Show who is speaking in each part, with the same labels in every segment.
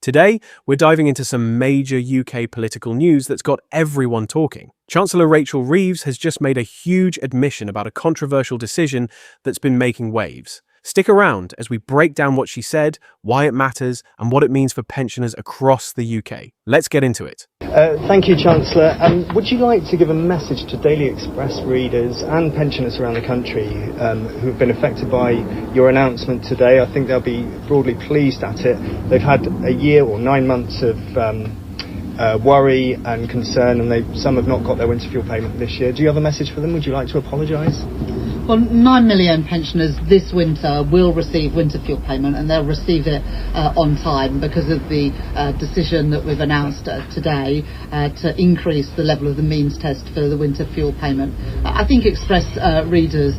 Speaker 1: Today, we're diving into some major UK political news that's got everyone talking. Chancellor Rachel Reeves has just made a huge admission about a controversial decision that's been making waves. Stick around as we break down what she said, why it matters, and what it means for pensioners across the UK. Let's get into it.
Speaker 2: Thank you, Chancellor. Would you like to give a message to Daily Express readers and pensioners around the country who have been affected by your announcement today? I think they'll be broadly pleased at it. They've had a year or 9 months of worry and concern, and some have not got their winter fuel payment this year. Do you have a message for them? Would you like to apologise?
Speaker 3: Well, 9 million pensioners this winter will receive winter fuel payment, and they'll receive it on time because of the decision that we've announced today to increase the level of the means test for the winter fuel payment. I think Express readers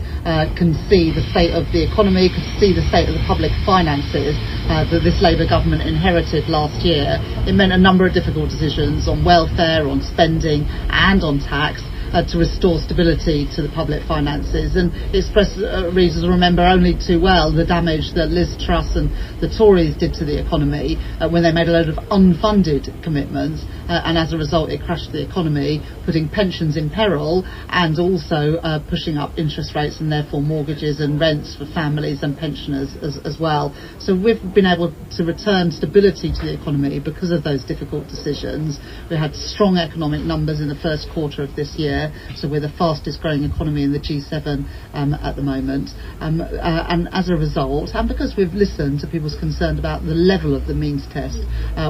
Speaker 3: can see the state of the economy, can see the state of the public finances that this Labour government inherited last year. It meant a number of difficult decisions on welfare, on spending and on tax, to restore stability to the public finances. And Express readers remember only too well the damage that Liz Truss and the Tories did to the economy when they made a load of unfunded commitments, and as a result it crashed the economy, putting pensions in peril and also pushing up interest rates and therefore mortgages and rents for families and pensioners as well. So we've been able to return stability to the economy because of those difficult decisions. We had strong economic numbers in the first quarter of this year, so we're the fastest growing economy in the G7 at the moment, and as a result, and because we've listened to people's concerns about the level of the means test,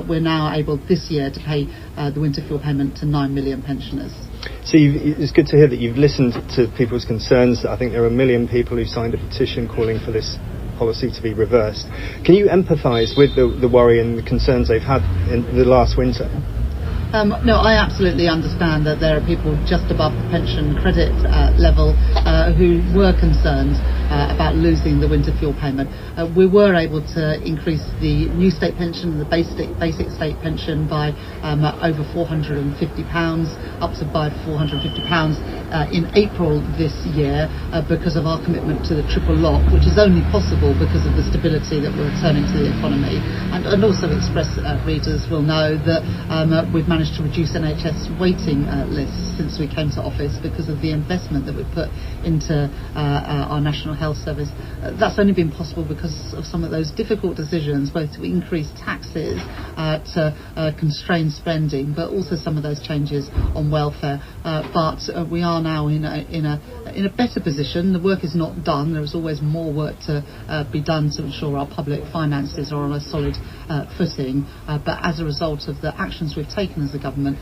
Speaker 3: we're now able this year to pay the winter fuel payment to 9 million pensioners.
Speaker 2: So it's good to hear that you've listened to people's concerns. I think there are 1 million people who signed a petition calling for this policy to be reversed. Can you empathise with the worry and the concerns they've had in the last winter?
Speaker 3: No, I absolutely understand that there are people just above the pension credit level who were concerned about losing the winter fuel payment. We were able to increase the new state pension, the basic state pension, by over £450, up to by £450 in April this year because of our commitment to the triple lock, which is only possible because of the stability that we're returning to the economy. And also Express readers will know that we've managed to reduce NHS waiting lists since we came to office because of the investment that we've put into our National Health Service. That's only been possible because of some of those difficult decisions, both to increase taxes, to constrain spending, but also some of those changes on welfare. But we are now in a better position. The work is not done. There is always more work to be done to ensure our public finances are on a solid footing. But as a result of the actions we've taken as a government,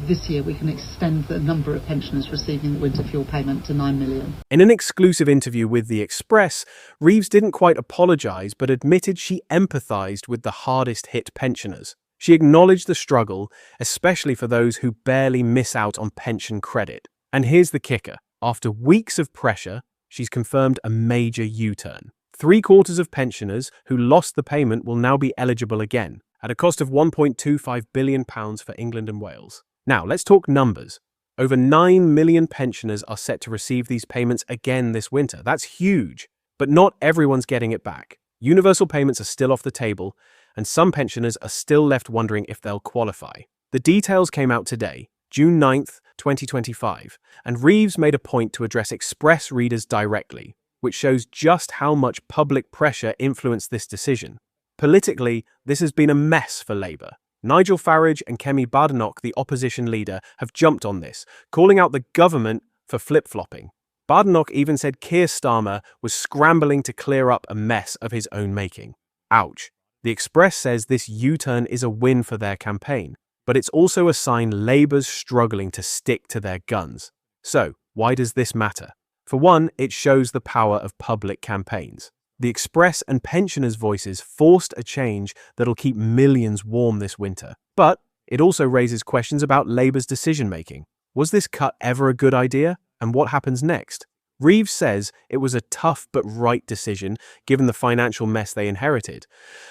Speaker 3: this year we can extend the number of pensioners receiving the winter fuel payment to 9 million.
Speaker 1: In an exclusive interview with The Express, Reeves didn't quite apologise but admitted she empathised with the hardest hit pensioners. She acknowledged the struggle, especially for those who barely miss out on pension credit. And here's the kicker. After weeks of pressure, she's confirmed a major U-turn. 3/4 of pensioners who lost the payment will now be eligible again, at a cost of £1.25 billion for England and Wales. Now, let's talk numbers. Over 9 million pensioners are set to receive these payments again this winter. That's huge. But not everyone's getting it back. Universal payments are still off the table, and some pensioners are still left wondering if they'll qualify. The details came out today, June 9th, 2025, and Reeves made a point to address Express readers directly, which shows just how much public pressure influenced this decision. Politically, this has been a mess for Labour. Nigel Farage and Kemi, Badenoch, the opposition leader, have jumped on this, calling out the government for flip-flopping. Badenoch even said Keir Starmer was scrambling to clear up a mess of his own making. Ouch. The Express says this U-turn is a win for their campaign, but it's also a sign Labour's struggling to stick to their guns. So, why does this matter? For one, it shows the power of public campaigns. The Express and pensioners' voices forced a change that'll keep millions warm this winter. But it also raises questions about Labour's decision-making. Was this cut ever a good idea? And what happens next? Reeves says it was a tough but right decision given the financial mess they inherited.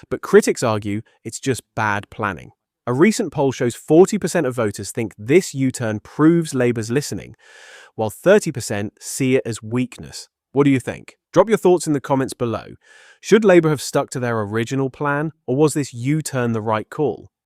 Speaker 1: But critics argue it's just bad planning. A recent poll shows 40% of voters think this U-turn proves Labour's listening, while 30% see it as weakness. What do you think? Drop your thoughts in the comments below. Should Labour have stuck to their original plan, or was this U-turn the right call?